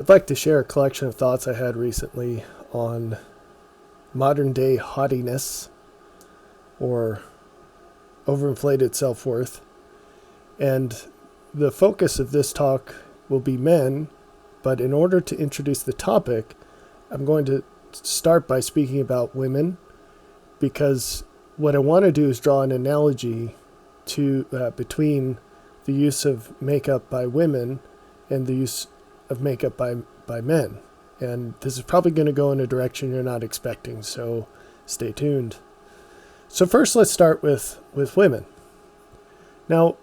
I'd like to share a collection of thoughts I had recently on modern day haughtiness or overinflated self-worth. And the focus of this talk will be men, but in order to introduce the topic, I'm going to start by speaking about women, because what I want to do is draw an analogy between the use of makeup by women and the use of makeup by men. And this is probably going to go in a direction you're not expecting, so stay tuned. So first, let's start with women. Now,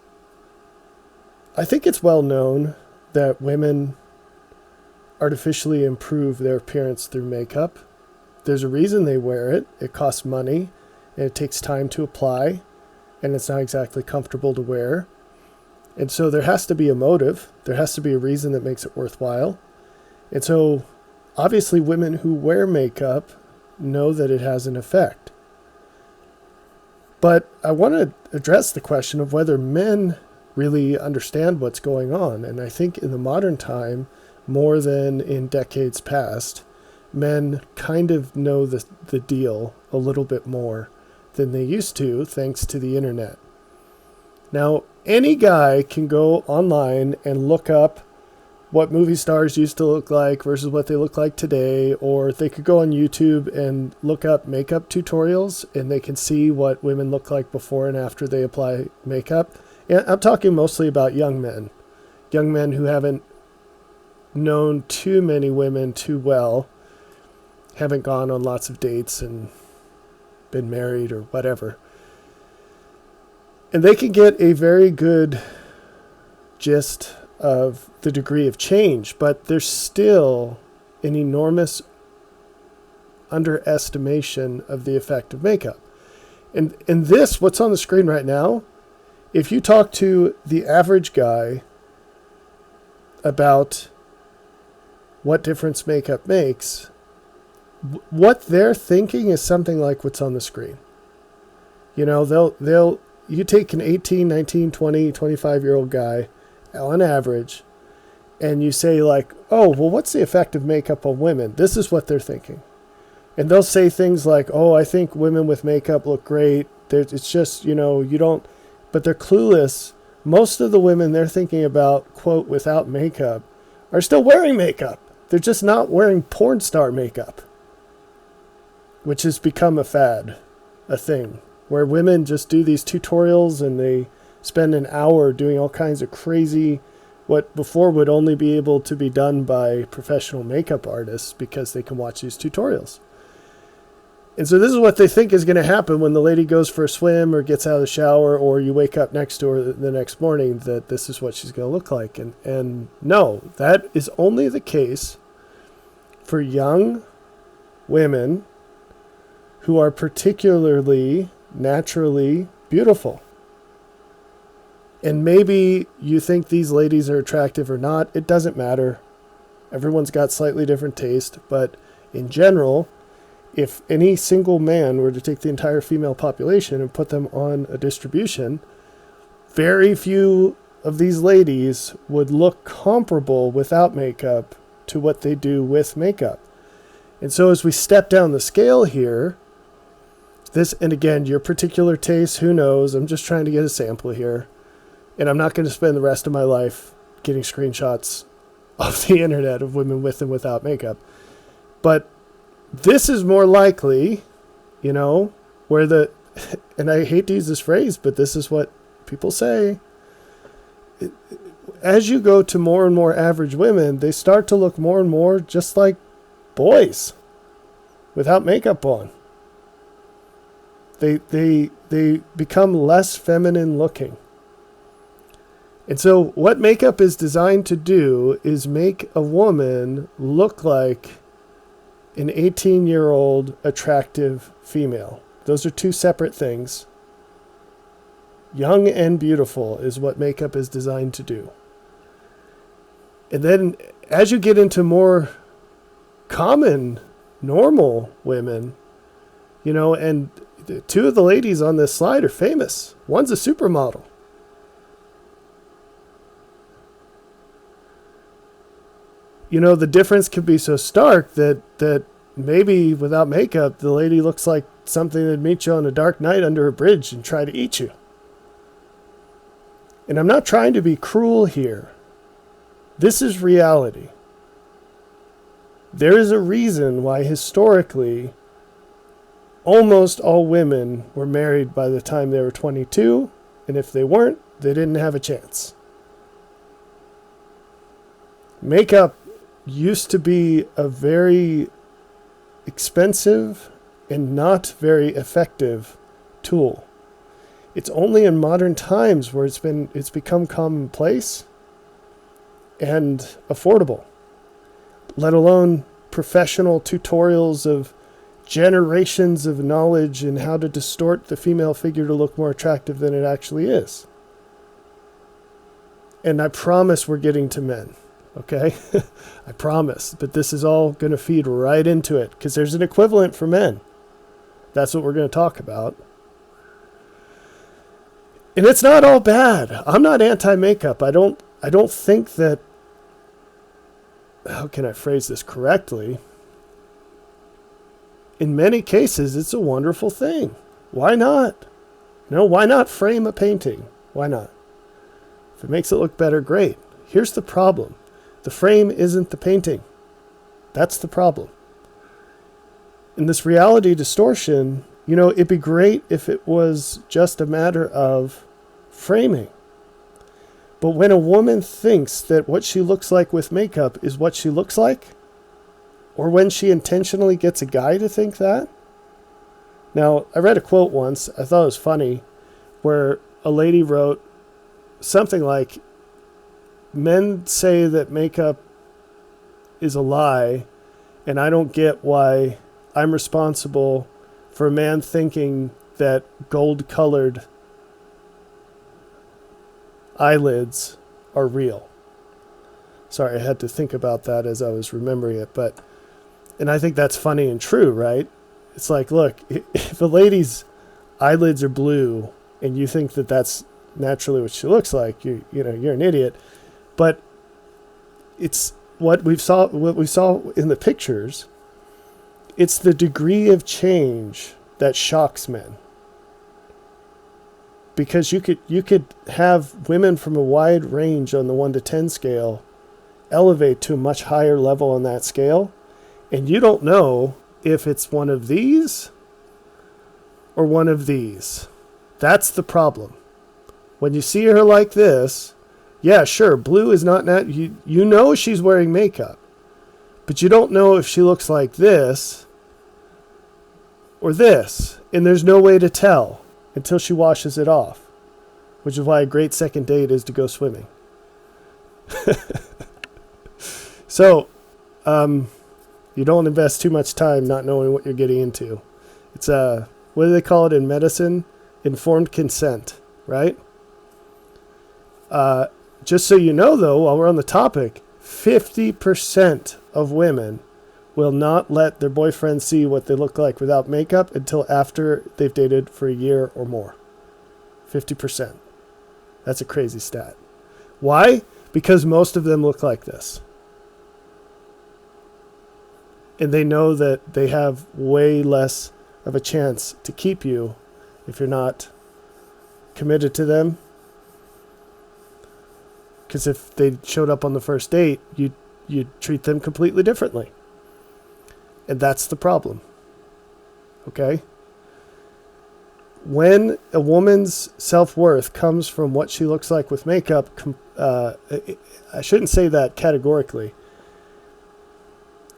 I think it's well known that women artificially improve their appearance through makeup. There's a reason they wear it. It costs money, and it takes time to apply, and it's not exactly comfortable to wear. And so there has to be a motive. There has to be a reason that makes it worthwhile. And so obviously women who wear makeup know that it has an effect. But I want to address the question of whether men really understand what's going on. And I think in the modern time, more than in decades past, men kind of know the deal a little bit more than they used to, thanks to the internet. Now, any guy can go online and look up what movie stars used to look like versus what they look like today, or they could go on YouTube and look up makeup tutorials, and they can see what women look like before and after they apply makeup. And I'm talking mostly about young men who haven't known too many women too well, haven't gone on lots of dates and been married or whatever. And they can get a very good gist of the degree of change, but there's still an enormous underestimation of the effect of makeup. And this, what's on the screen right now, if you talk to the average guy about what difference makeup makes, what they're thinking is something like what's on the screen. You know, you take an 18, 19, 20, 25-year-old guy on average, and you say like, oh, well, what's the effect of makeup on women? This is what they're thinking. And they'll say things like, oh, I think women with makeup look great. It's just, you don't, but they're clueless. Most of the women they're thinking about, quote, without makeup, are still wearing makeup. They're just not wearing porn star makeup, which has become a fad, a thing, where women just do these tutorials and they spend an hour doing all kinds of crazy, what before would only be able to be done by professional makeup artists because they can watch these tutorials. And so this is what they think is going to happen when the lady goes for a swim or gets out of the shower, or you wake up next to her the next morning, that this is what she's going to look like. And no, that is only the case for young women who are particularly naturally beautiful. And maybe you think these ladies are attractive or not. It doesn't matter. Everyone's got slightly different taste. But in general, if any single man were to take the entire female population and put them on a distribution, very few of these ladies would look comparable without makeup to what they do with makeup. And so as we step down the scale here, and again, your particular taste, who knows? I'm just trying to get a sample here. And I'm not going to spend the rest of my life getting screenshots off the internet of women with and without makeup. But this is more likely, where and I hate to use this phrase, but this is what people say. As you go to more and more average women, they start to look more and more just like boys without makeup on. They become less feminine looking. And so what makeup is designed to do is make a woman look like an 18-year-old attractive female. Those are two separate things. Young and beautiful is what makeup is designed to do. And then as you get into more common, normal women, and two of the ladies on this slide are famous. One's a supermodel. the difference could be so stark that maybe without makeup, the lady looks like something that'd meet you on a dark night under a bridge and try to eat you. And I'm not trying to be cruel here. This is reality. There is a reason why historically almost all women were married by the time they were 22, and if they weren't, they didn't have a chance. Makeup used to be a very expensive and not very effective tool. It's only in modern times where it's become commonplace and affordable, let alone professional tutorials of generations of knowledge in how to distort the female figure to look more attractive than it actually is. And I promise we're getting to men, okay? I promise. But this is all going to feed right into it because there's an equivalent for men. That's what we're going to talk about. And it's not all bad. I'm not anti-makeup. I don't think that, how can I phrase this correctly? In many cases, it's a wonderful thing. Why not? Why not frame a painting? Why not? If it makes it look better, great. Here's the problem. The frame isn't the painting. That's the problem. In this reality distortion, it'd be great if it was just a matter of framing. But when a woman thinks that what she looks like with makeup is what she looks like, or when she intentionally gets a guy to think that. Now, I read a quote once, I thought it was funny, where a lady wrote something like, men say that makeup is a lie, and I don't get why I'm responsible for a man thinking that gold-colored eyelids are real. Sorry, I had to think about that as I was remembering it, and I think that's funny and true, right? It's like, look, if a lady's eyelids are blue and you think that that's naturally what she looks like, you're an idiot. But it's what we saw in the pictures. It's the degree of change that shocks men. Because you could have women from a wide range on the 1 to 10 scale elevate to a much higher level on that scale. And you don't know if it's one of these or one of these. That's the problem. When you see her like this, yeah, sure, blue is not you know she's wearing makeup. But you don't know if she looks like this or this. And there's no way to tell until she washes it off. Which is why a great second date is to go swimming. So, you don't invest too much time not knowing what you're getting into. It's what do they call it in medicine? Informed consent, right? Just so you know, though, while we're on the topic, 50% of women will not let their boyfriend see what they look like without makeup until after they've dated for a year or more. 50%. That's a crazy stat. Why? Because most of them look like this. And they know that they have way less of a chance to keep you if you're not committed to them. Because if they showed up on the first date, you'd treat them completely differently. And that's the problem. Okay? When a woman's self-worth comes from what she looks like with makeup, I shouldn't say that categorically.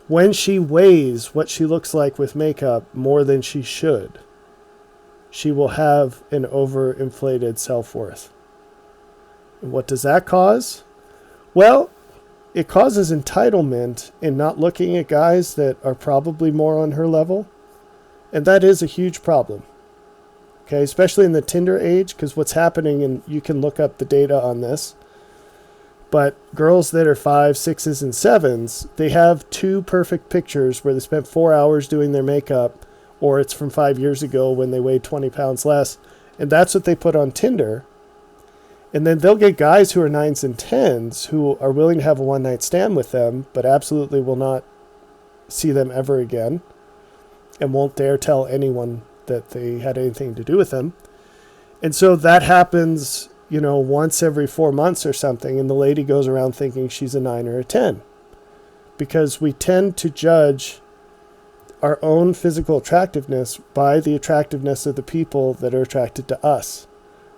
When she weighs what she looks like with makeup more than she should, she will have an overinflated self-worth. And what does that cause? Well, it causes entitlement in not looking at guys that are probably more on her level. And that is a huge problem. Okay, especially in the Tinder age, because what's happening, and you can look up the data on this, but girls that are 5, 6s, and 7s, they have 2 perfect pictures where they spent 4 hours doing their makeup, or it's from 5 years ago when they weighed 20 pounds less, and that's what they put on Tinder. And then they'll get guys who are 9s and 10s who are willing to have a one-night stand with them, but absolutely will not see them ever again and won't dare tell anyone that they had anything to do with them. And so that happens, once every 4 months or something, and the lady goes around thinking she's a 9 or a 10. Because we tend to judge our own physical attractiveness by the attractiveness of the people that are attracted to us.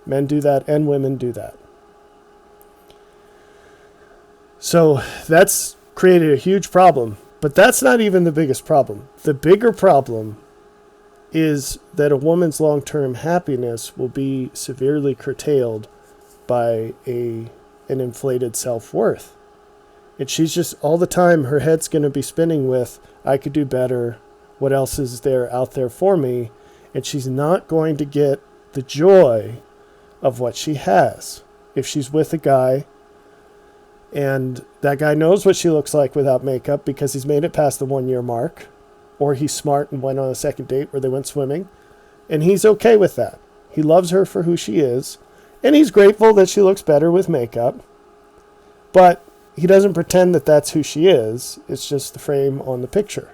Men do that and women do that. So that's created a huge problem. But that's not even the biggest problem. The bigger problem is that a woman's long-term happiness will be severely curtailed by an inflated self-worth. And she's just all the time, her head's going to be spinning with, I could do better. What else is there out there for me? And she's not going to get the joy of what she has. If she's with a guy and that guy knows what she looks like without makeup because he's made it past the 1-year mark, or he's smart and went on a second date where they went swimming, and he's okay with that. He loves her for who she is, and he's grateful that she looks better with makeup, but he doesn't pretend that that's who she is. It's just the frame on the picture.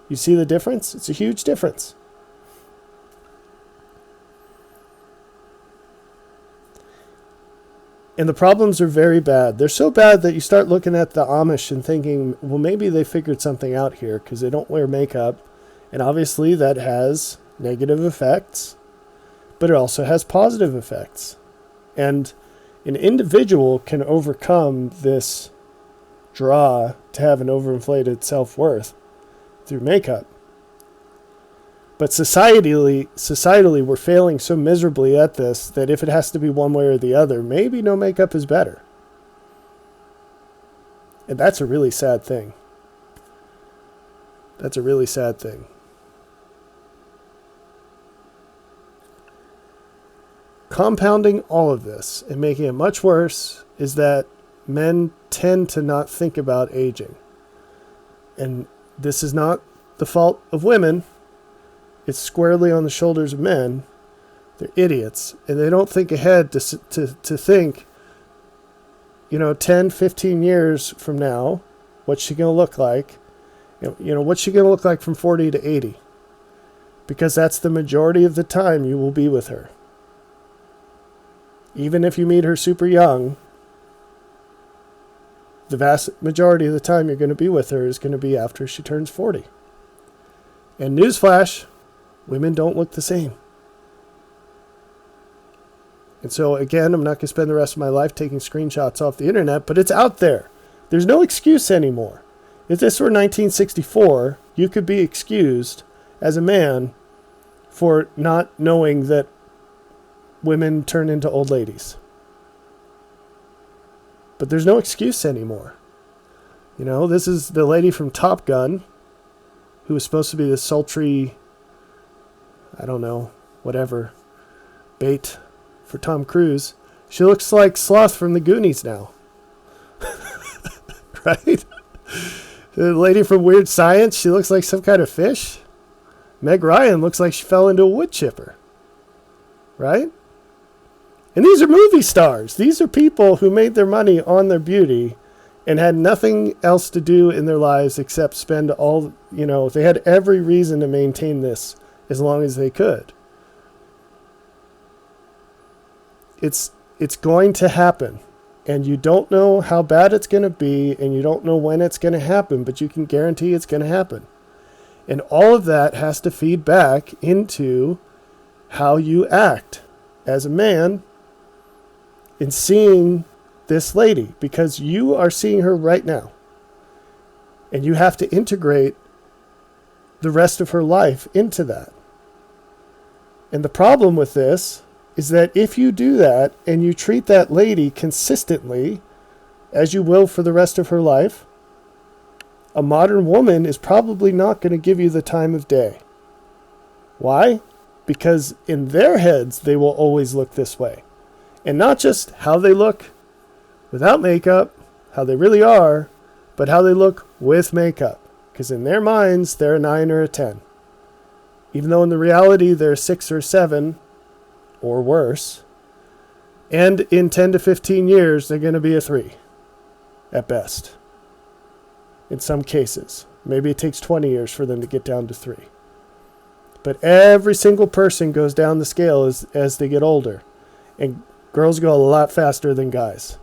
You see the difference? It's a huge difference. And the problems are very bad. They're so bad that you start looking at the Amish and thinking, well, maybe they figured something out here because they don't wear makeup. And obviously that has negative effects, but it also has positive effects. And an individual can overcome this draw to have an overinflated self-worth through makeup. But societally, we're failing so miserably at this that if it has to be one way or the other, maybe no makeup is better. And that's a really sad thing. That's a really sad thing. Compounding all of this and making it much worse is that men tend to not think about aging. And this is not the fault of women. It's squarely on the shoulders of men. They're idiots. And they don't think ahead to think, 10, 15 years from now, what's she going to look like? What's she going to look like from 40 to 80? Because that's the majority of the time you will be with her. Even if you meet her super young, the vast majority of the time you're going to be with her is going to be after she turns 40. And newsflash, women don't look the same. And so, again, I'm not going to spend the rest of my life taking screenshots off the internet, but it's out there. There's no excuse anymore. If this were 1964, you could be excused as a man for not knowing that women turn into old ladies. But there's no excuse anymore. This is the lady from Top Gun, who was supposed to be the sultry, bait for Tom Cruise. She looks like Sloth from the Goonies now. Right? The lady from Weird Science, she looks like some kind of fish. Meg Ryan looks like she fell into a wood chipper. Right? And these are movie stars. These are people who made their money on their beauty and had nothing else to do in their lives except spend they had every reason to maintain this as long as they could. It's going to happen. And you don't know how bad it's going to be, and you don't know when it's going to happen, but you can guarantee it's going to happen. And all of that has to feed back into how you act as a man in seeing this lady, because you are seeing her right now. And you have to integrate the rest of her life into that. And the problem with this is that if you do that and you treat that lady consistently, as you will for the rest of her life, a modern woman is probably not going to give you the time of day. Why? Because in their heads, they will always look this way. And not just how they look without makeup, how they really are, but how they look with makeup. Because in their minds, they're a 9 or a 10. Even though in the reality, they're a 6 or a 7 or worse. And in 10 to 15 years, they're going to be a 3 at best. In some cases. Maybe it takes 20 years for them to get down to 3. But every single person goes down the scale as they get older. And girls go a lot faster than guys.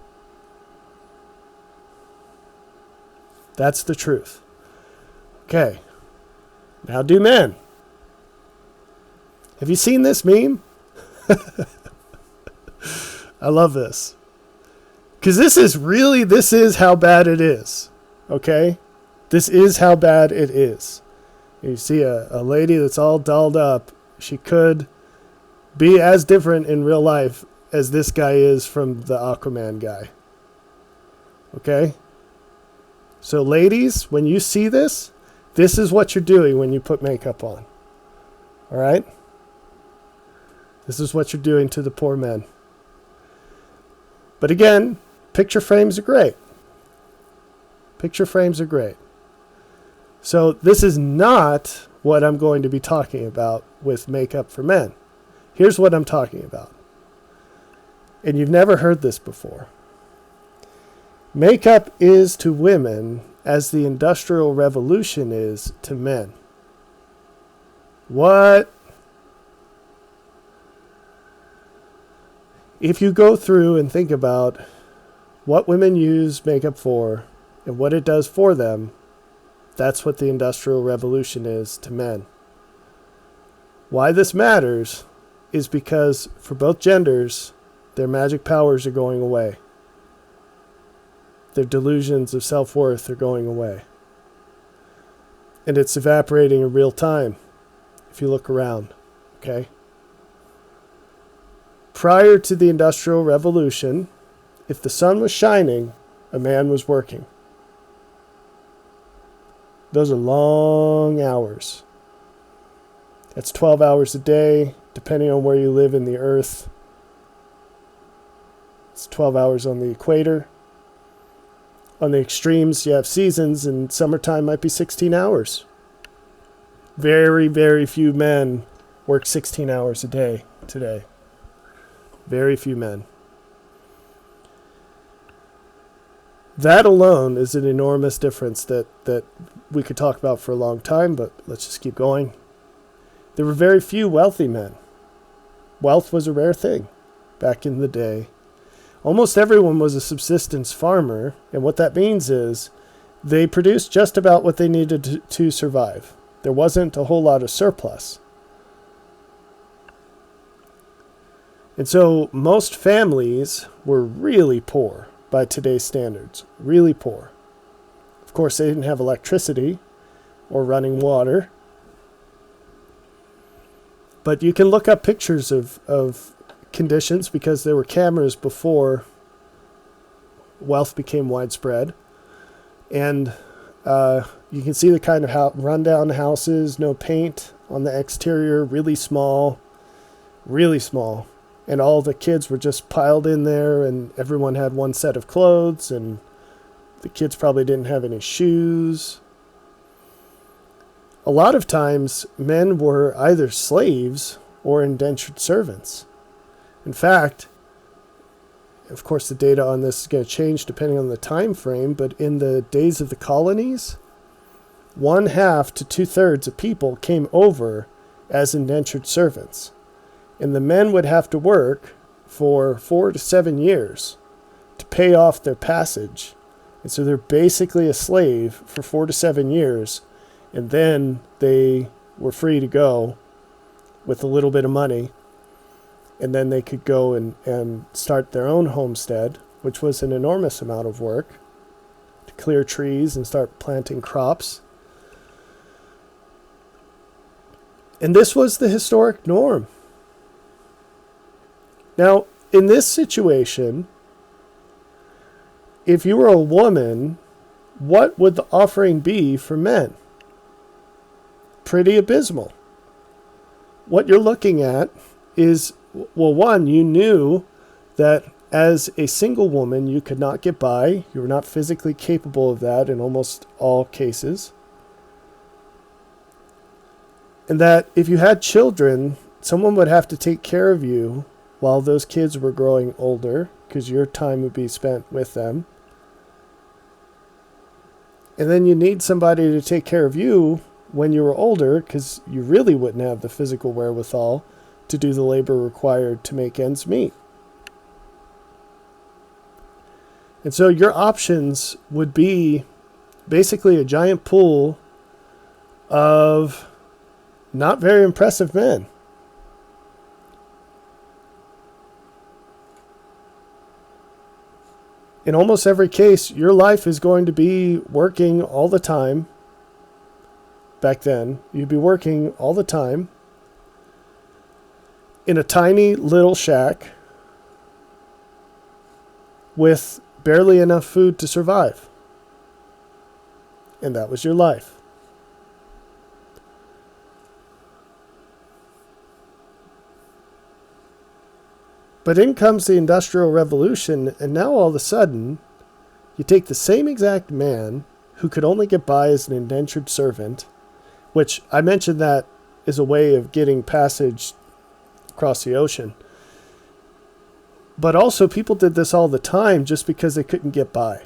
That's the truth. Okay. Now do men. Have you seen this meme? I love this. Because this is how bad it is. Okay? This is how bad it is. You see a lady that's all dolled up. She could be as different in real life as this guy is from the Aquaman guy. Okay? So ladies, when you see this, this is what you're doing when you put makeup on. All right? This is what you're doing to the poor men. But again, picture frames are great. Picture frames are great. So this is not what I'm going to be talking about with makeup for men. Here's what I'm talking about. And you've never heard this before. Makeup is to women as the Industrial Revolution is to men. What? If you go through and think about what women use makeup for and what it does for them, that's what the Industrial Revolution is to men. Why this matters is because for both genders, their magic powers are going away. Their delusions of self-worth are going away. And it's evaporating in real time if you look around, okay? Prior to the Industrial Revolution, if the sun was shining, a man was working. Those are long hours. That's 12 hours a day, depending on where you live in the earth. It's 12 hours on the equator. On the extremes, you have seasons, and summertime might be 16 hours. Very, very few men work 16 hours a day today. Very few men. That alone is an enormous difference that we could talk about for a long time, but let's just keep going. There were very few wealthy men. Wealth was a rare thing back in the day. Almost everyone was a subsistence farmer, and what that means is they produced just about what they needed to survive. There wasn't a whole lot of surplus. And so most families were really poor by today's standards, really poor. Of course, they didn't have electricity or running water. But you can look up pictures of conditions because there were cameras before wealth became widespread. And you can see the kind of rundown houses, no paint on the exterior, really small. And all the kids were just piled in there, and everyone had one set of clothes, and the kids probably didn't have any shoes. A lot of times, men were either slaves or indentured servants. In fact, of course, the data on this is going to change depending on the time frame, but in the days of the colonies, 1/2 to 2/3 of people came over as indentured servants. And the men would have to work for 4 to 7 years to pay off their passage. And so they're basically a slave for 4 to 7 years. And then they were free to go with a little bit of money. And then they could go and start their own homestead, which was an enormous amount of work, to clear trees and start planting crops. And this was the historic norm. Now, in this situation, if you were a woman, what would the offering be for men? Pretty abysmal. What you're looking at is, well, one, you knew that as a single woman, you could not get by. You were not physically capable of that in almost all cases. And that if you had children, someone would have to take care of you while those kids were growing older, because your time would be spent with them. And then you need somebody to take care of you when you were older, because you really wouldn't have the physical wherewithal to do the labor required to make ends meet. And so your options would be basically a giant pool of not very impressive men. In almost every case, your life is going to be working all the time. Back then, you'd be working all the time in a tiny little shack with barely enough food to survive. And that was your life. But in comes the Industrial Revolution, and now all of a sudden, you take the same exact man who could only get by as an indentured servant, which I mentioned that is a way of getting passage across the ocean. But also people did this all the time just because they couldn't get by.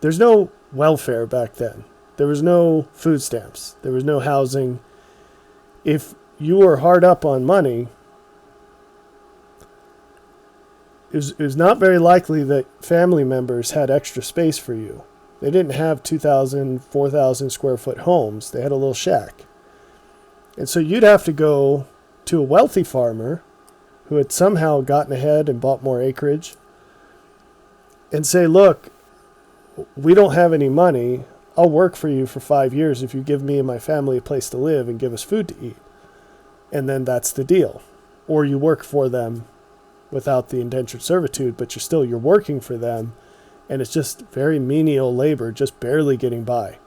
There's no welfare back then. There was no food stamps. There was no housing. If you were hard up on money, it was not very likely that family members had extra space for you. They didn't have 2,000, 4,000 square foot homes. They had a little shack. And so you'd have to go to a wealthy farmer who had somehow gotten ahead and bought more acreage and say, look, we don't have any money. I'll work for you for 5 years if you give me and my family a place to live and give us food to eat. And then that's the deal. Or you work for them without the indentured servitude, but you're working for them, and it's just very menial labor, just barely getting by.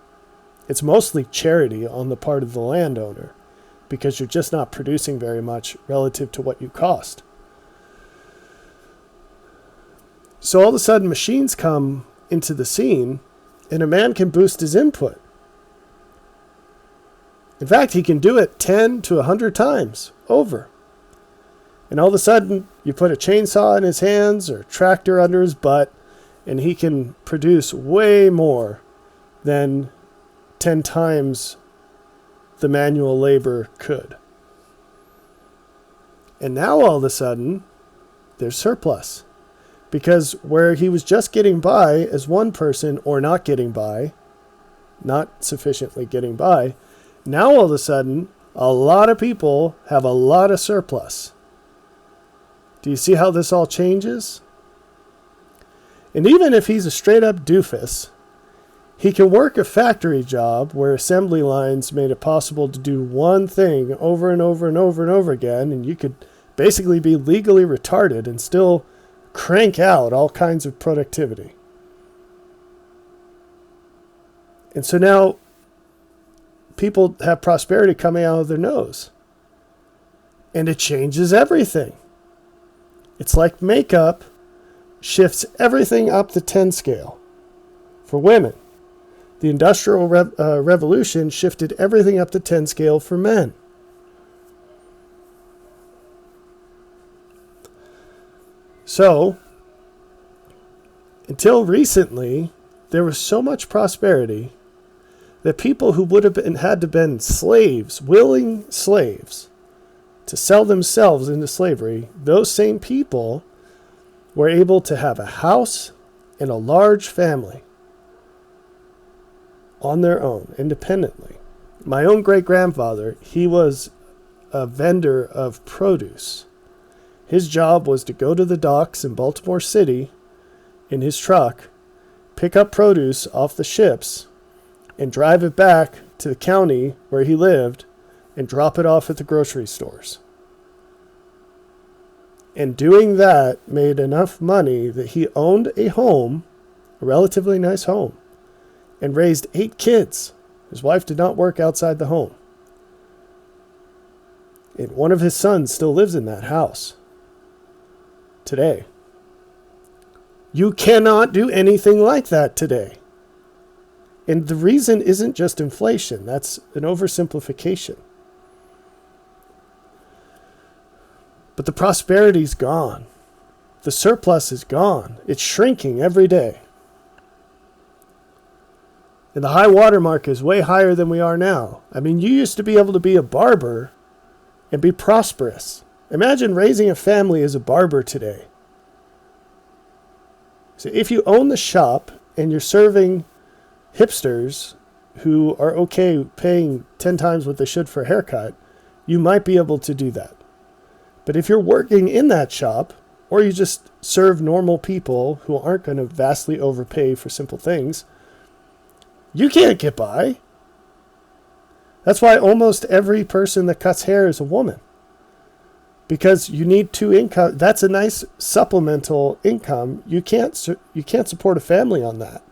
It's mostly charity on the part of the landowner, because you're just not producing very much relative to what you cost. So all of a sudden machines come into the scene, and a man can boost his input. In fact, he can do it 10 to 100 times over. And all of a sudden, you put a chainsaw in his hands or a tractor under his butt, and he can produce way more than 10 times the manual labor could. And now all of a sudden, there's surplus. Because where he was just getting by as one person or not getting by, not sufficiently getting by, now all of a sudden, a lot of people have a lot of surplus. Do you see how this all changes? And even if he's a straight up doofus, he can work a factory job where assembly lines made it possible to do one thing over and over and over and over again, and you could basically be legally retarded and still crank out all kinds of productivity. And so now people have prosperity coming out of their nose. And it changes everything. It's like makeup shifts everything up the 10 scale for women. The Industrial Revolution shifted everything up the 10 scale for men. So, until recently, there was so much prosperity that people who would have had to been slaves, willing slaves, to sell themselves into slavery, those same people were able to have a house and a large family on their own, independently. My own great-grandfather, he was a vendor of produce. His job was to go to the docks in Baltimore City in his truck, pick up produce off the ships, and drive it back to the county where he lived and drop it off at the grocery stores. And doing that made enough money that he owned a home, a relatively nice home, and raised 8 kids. His wife did not work outside the home. And one of his sons still lives in that house today. You cannot do anything like that today. And the reason isn't just inflation. That's an oversimplification. But the prosperity's gone. The surplus is gone. It's shrinking every day. And the high water mark is way higher than we are now. I mean, you used to be able to be a barber and be prosperous. Imagine raising a family as a barber today. So if you own the shop and you're serving hipsters who are okay paying 10 times what they should for a haircut, you might be able to do that. But if you're working in that shop, or you just serve normal people who aren't going to vastly overpay for simple things, you can't get by. That's why almost every person that cuts hair is a woman. Because you need two income. That's a nice supplemental income. You can't support a family on that.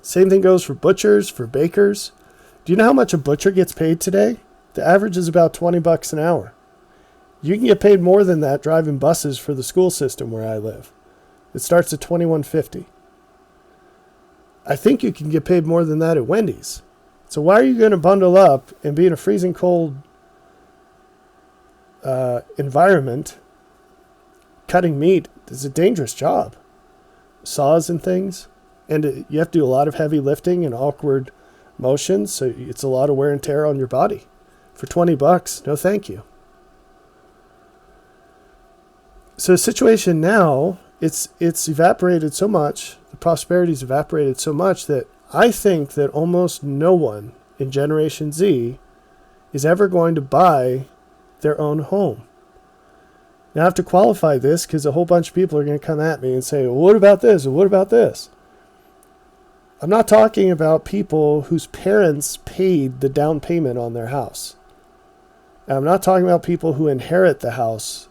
Same thing goes for butchers, for bakers. Do you know how much a butcher gets paid today? The average is about $20 an hour. You can get paid more than that driving buses for the school system where I live. It starts at $21.50. I think you can get paid more than that at Wendy's. So why are you going to bundle up and be in a freezing cold environment cutting meat? It's a dangerous job. Saws and things. And you have to do a lot of heavy lifting and awkward motions. So it's a lot of wear and tear on your body. For $20, no thank you. So the situation now, it's evaporated so much, the prosperity's evaporated so much that I think that almost no one in Generation Z is ever going to buy their own home. Now I have to qualify this because a whole bunch of people are going to come at me and say, well, what about this? And what about this? I'm not talking about people whose parents paid the down payment on their house. And I'm not talking about people who inherit the house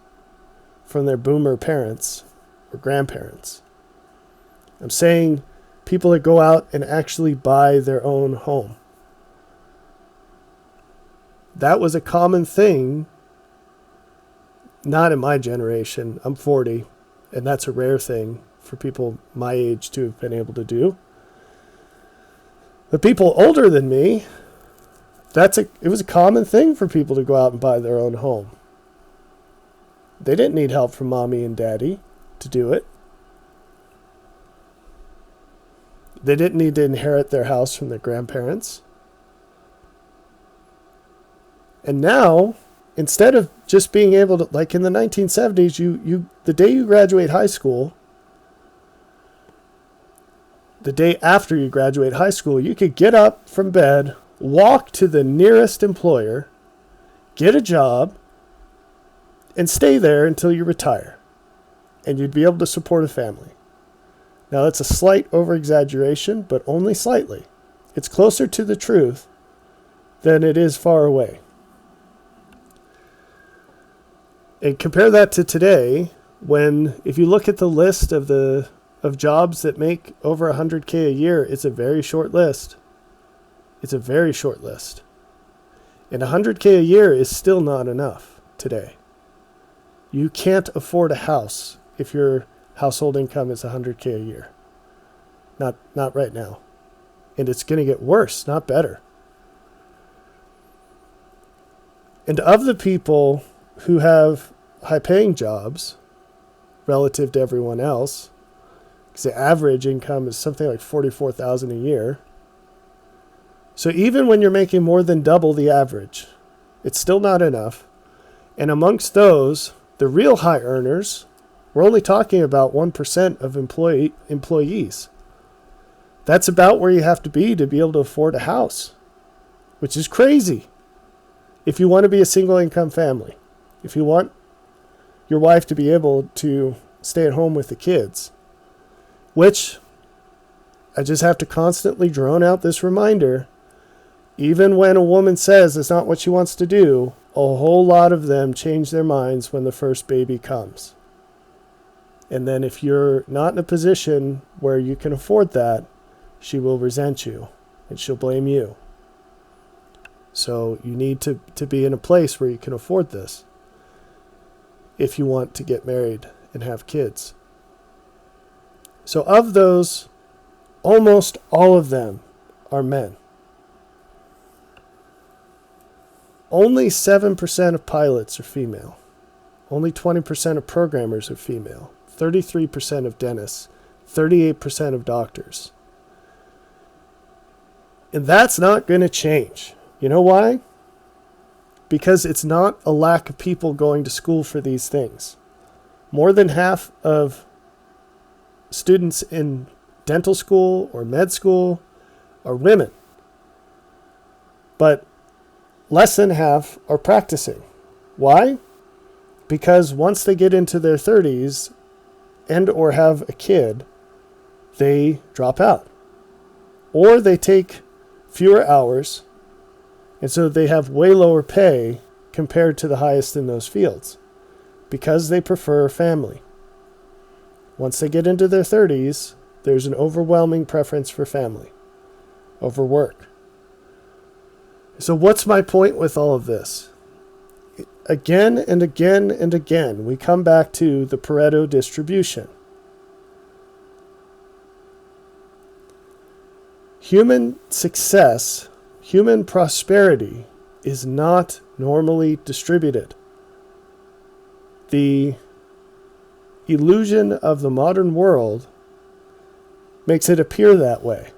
from their boomer parents or grandparents. I'm saying people that go out and actually buy their own home. That was a common thing, not in my generation. I'm 40, and that's a rare thing for people my age to have been able to do. The people older than me, it was a common thing for people to go out and buy their own home. They didn't need help from mommy and daddy to do it. They didn't need to inherit their house from their grandparents. And now, instead of just being able to, like in the 1970s, the day you graduate high school, the day after you graduate high school, you could get up from bed, walk to the nearest employer, get a job, and stay there until you retire. And you'd be able to support a family. Now that's a slight over-exaggeration, but only slightly. It's closer to the truth than it is far away. And compare that to today, when if you look at the list of jobs that make over 100K a year, it's a very short list. It's a very short list. And 100K a year is still not enough today. You can't afford a house if your household income is 100K a year. Not right now. And it's going to get worse, not better. And of the people who have high-paying jobs relative to everyone else, because the average income is something like $44,000 a year. So even when you're making more than double the average, it's still not enough. And amongst those, the real high earners, we're only talking about 1% of employees. That's about where you have to be able to afford a house, which is crazy. If you want to be a single income family, if you want your wife to be able to stay at home with the kids, which I just have to constantly drone out this reminder, even when a woman says it's not what she wants to do, a whole lot of them change their minds when the first baby comes. And then if you're not in a position where you can afford that, she will resent you and she'll blame you. So you need to be in a place where you can afford this if you want to get married and have kids. So of those, almost all of them are men. Only 7% of pilots are female. Only 20% of programmers are female. 33% of dentists. 38% of doctors. And that's not going to change. You know why? Because it's not a lack of people going to school for these things. More than half of students in dental school or med school are women. But less than half are practicing. Why? Because once they get into their 30s and or have a kid, they drop out. Or they take fewer hours, and so they have way lower pay compared to the highest in those fields because they prefer family. Once they get into their 30s, there's an overwhelming preference for family over work. So what's my point with all of this? Again and again and again, we come back to the Pareto distribution. Human success, human prosperity is not normally distributed. The illusion of the modern world makes it appear that way.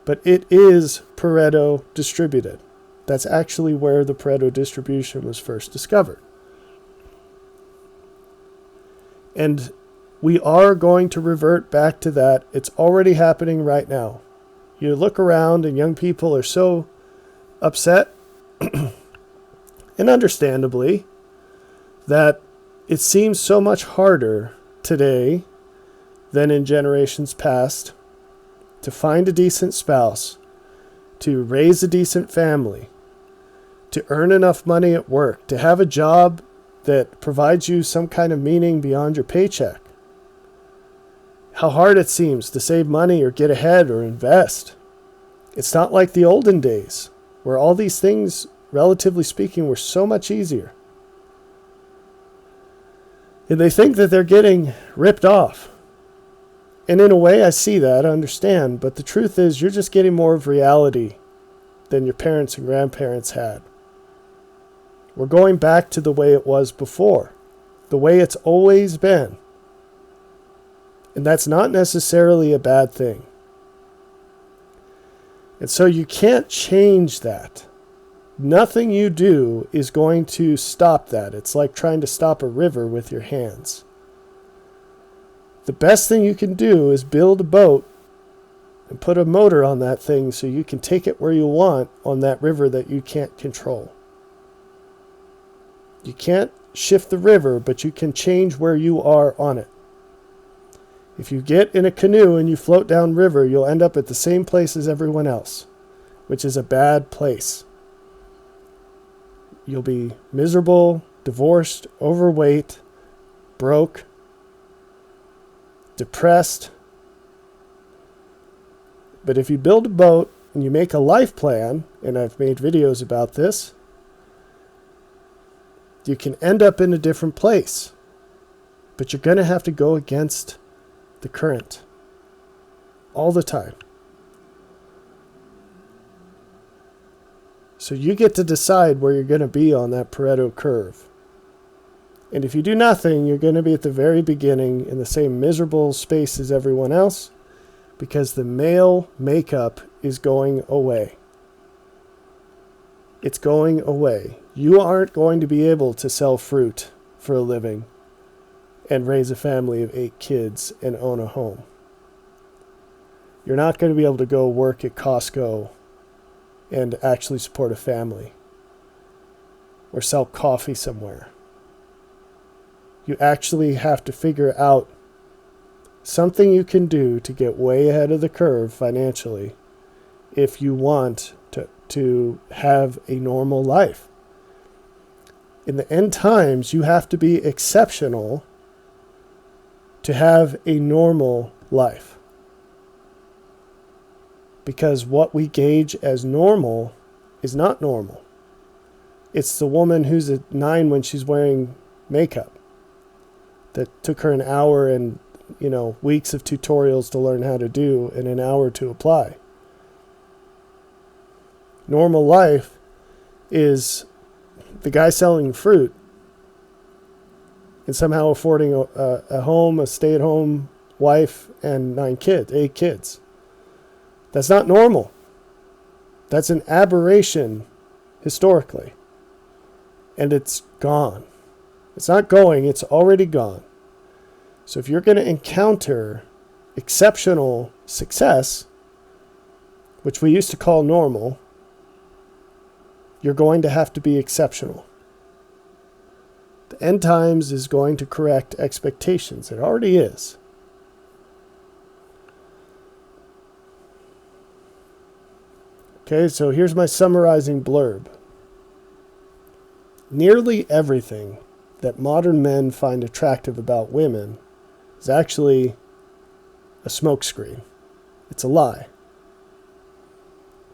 But it is Pareto distributed. That's actually where the Pareto distribution was first discovered. And we are going to revert back to that. It's already happening right now. You look around and young people are so upset, and understandably, that it seems so much harder today than in generations past to find a decent spouse, to raise a decent family, to earn enough money at work, to have a job that provides you some kind of meaning beyond your paycheck. How hard it seems to save money or get ahead or invest. It's not like the olden days where all these things, relatively speaking, were so much easier. And they think that they're getting ripped off. And in a way, I see that, I understand. But the truth is, you're just getting more of reality than your parents and grandparents had. We're going back to the way it was before, the way it's always been. And that's not necessarily a bad thing. And so you can't change that. Nothing you do is going to stop that. It's like trying to stop a river with your hands. The best thing you can do is build a boat and put a motor on that thing so you can take it where you want on that river that you can't control. You can't shift the river, but you can change where you are on it. If you get in a canoe and you float down river, you'll end up at the same place as everyone else, which is a bad place. You'll be miserable, divorced, overweight, broke, depressed. But if you build a boat and you make a life plan, and I've made videos about this, you can end up in a different place. But you're going to have to go against the current all the time. So you get to decide where you're going to be on that Pareto curve. And if you do nothing, you're going to be at the very beginning in the same miserable space as everyone else, because the male makeup is going away. It's going away. You aren't going to be able to sell fruit for a living and raise a family of 8 kids and own a home. You're not going to be able to go work at Costco and actually support a family or sell coffee somewhere. You actually have to figure out something you can do to get way ahead of the curve financially if you want to have a normal life. In the end times, you have to be exceptional to have a normal life. Because what we gauge as normal is not normal. It's the woman who's at 9 when she's wearing makeup that took her an hour and weeks of tutorials to learn how to do and an hour to apply. Normal life is the guy selling fruit and somehow affording a home, a stay-at-home wife, and 8 kids. That's not normal. That's an aberration historically. And it's gone. It's not going, it's already gone. So if you're going to encounter exceptional success, which we used to call normal, you're going to have to be exceptional. The end times is going to correct expectations. It already is. Okay, so here's my summarizing blurb. Nearly everything that modern men find attractive about women is actually a smokescreen. It's a lie.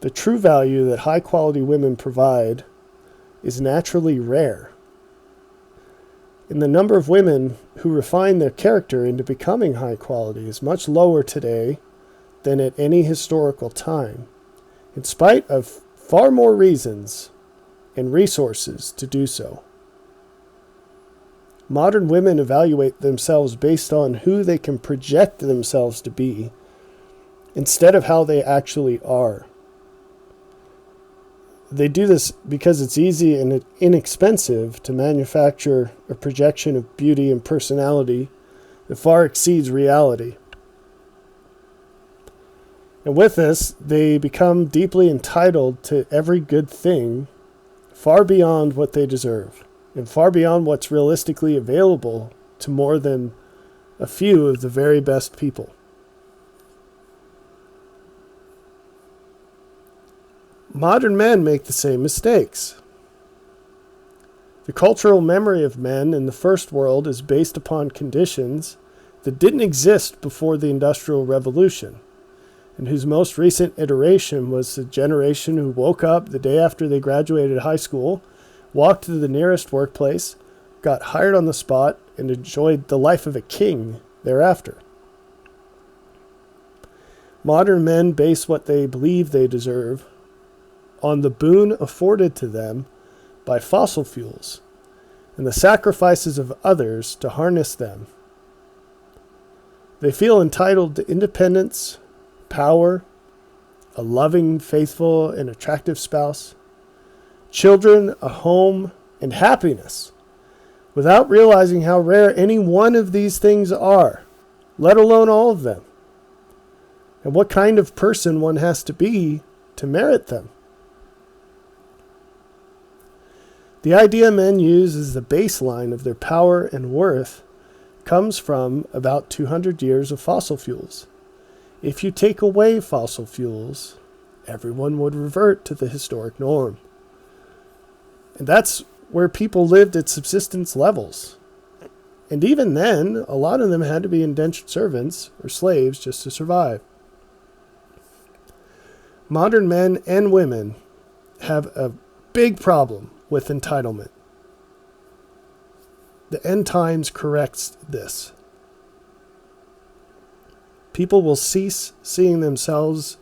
The true value that high-quality women provide is naturally rare. And the number of women who refine their character into becoming high quality is much lower today than at any historical time, in spite of far more reasons and resources to do so. Modern women evaluate themselves based on who they can project themselves to be instead of how they actually are. They do this because it's easy and inexpensive to manufacture a projection of beauty and personality that far exceeds reality. And with this, they become deeply entitled to every good thing, far beyond what they deserve, and far beyond what's realistically available to more than a few of the very best people. Modern men make the same mistakes. The cultural memory of men in the first world is based upon conditions that didn't exist before the Industrial Revolution, and whose most recent iteration was the generation who woke up the day after they graduated high school, walked to the nearest workplace, got hired on the spot, and enjoyed the life of a king thereafter. Modern men base what they believe they deserve on the boon afforded to them by fossil fuels and the sacrifices of others to harness them. They feel entitled to independence, power, a loving, faithful, and attractive spouse, children, a home, and happiness, without realizing how rare any one of these things are, let alone all of them, and what kind of person one has to be to merit them. The idea men use as the baseline of their power and worth comes from about 200 years of fossil fuels. If you take away fossil fuels, everyone would revert to the historic norm. And that's where people lived at subsistence levels. And even then, a lot of them had to be indentured servants or slaves just to survive. Modern men and women have a big problem with entitlement. The end times corrects this. People will cease seeing themselves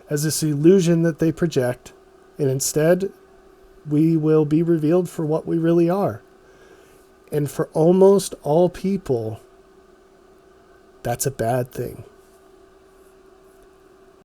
as this illusion that they project, and instead we will be revealed for what we really are. And for almost all people, that's a bad thing.